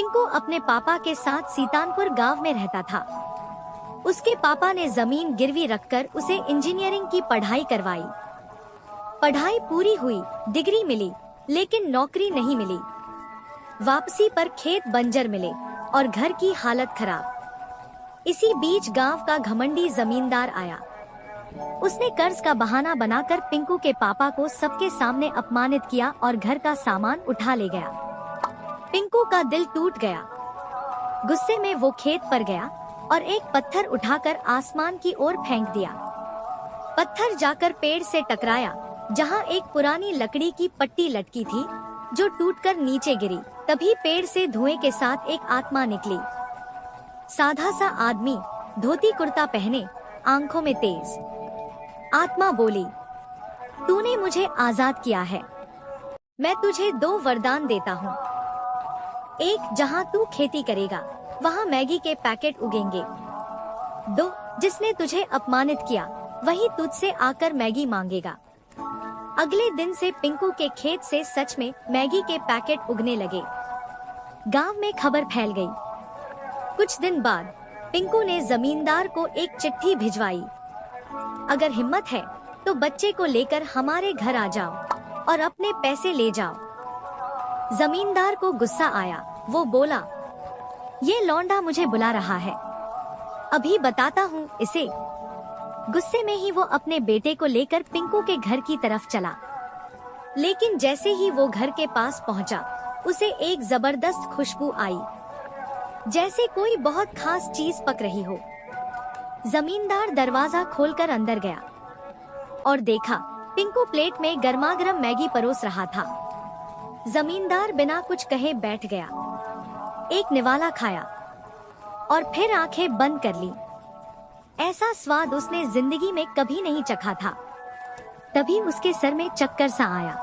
पिंकू अपने पापा के साथ सीतानपुर गांव में रहता था। उसके पापा ने जमीन गिरवी रखकर उसे इंजीनियरिंग की पढ़ाई करवाई। पढ़ाई पूरी हुई, डिग्री मिली, लेकिन नौकरी नहीं मिली। वापसी पर खेत बंजर मिले और घर की हालत खराब। इसी बीच गांव का घमंडी जमींदार आया। उसने कर्ज का बहाना बनाकर पिंकू के पापा को सबके सामने अपमानित किया और घर का सामान उठा ले गया। पिंकू का दिल टूट गया। गुस्से में वो खेत पर गया और एक पत्थर उठाकर आसमान की ओर फेंक दिया। पत्थर जाकर पेड़ से टकराया, जहां एक पुरानी लकड़ी की पट्टी लटकी थी, जो टूटकर नीचे गिरी। तभी पेड़ से धुएं के साथ एक आत्मा निकली। साधा सा आदमी, धोती कुर्ता पहने, आंखों में तेज। आत्मा बोली, तूने मुझे आजाद किया है। मैं तुझे 2 वरदान देता हूँ। एक, जहाँ तू खेती करेगा वहाँ मैगी के पैकेट उगेंगे। 2, जिसने तुझे अपमानित किया वही तुझसे आकर मैगी मांगेगा। अगले दिन से पिंकू के खेत से सच में मैगी के पैकेट उगने लगे। गांव में खबर फैल गई। कुछ दिन बाद पिंकू ने जमींदार को एक चिट्ठी भिजवाई। अगर हिम्मत है तो बच्चे को लेकर हमारे घर आ जाओ और अपने पैसे ले जाओ। जमींदार को गुस्सा आया। वो बोला, ये लौंडा मुझे बुला रहा है, अभी बताता हूँ इसे। गुस्से में ही वो अपने बेटे को लेकर पिंकू के घर की तरफ चला। लेकिन जैसे ही वो घर के पास पहुँचा, उसे एक जबरदस्त खुशबू आई, जैसे कोई बहुत खास चीज पक रही हो। जमींदार दरवाजा खोलकर अंदर गया और देखा पिंकू प्लेट में गर्मागर्म मैगी परोस रहा था। जमींदार बिना कुछ कहे बैठ गया, एक निवाला खाया और फिर आंखें बंद कर ली। ऐसा स्वाद उसने जिंदगी में कभी नहीं चखा था। तभी उसके सर में चक्कर सा आया,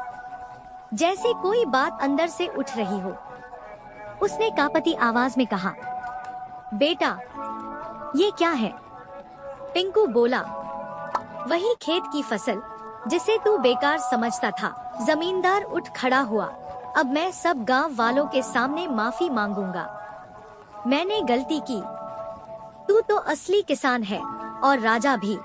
जैसे कोई बात अंदर से उठ रही हो। उसने कांपती आवाज में कहा, बेटा, ये क्या है? पिंकू बोला, वही खेत की फसल जिसे तू बेकार समझता था। जमींदार उठ खड़ा हुआ, अब मैं सब गांव वालों के सामने माफी मांगूंगा। मैंने गलती की। तू तो असली किसान है और राजा भी।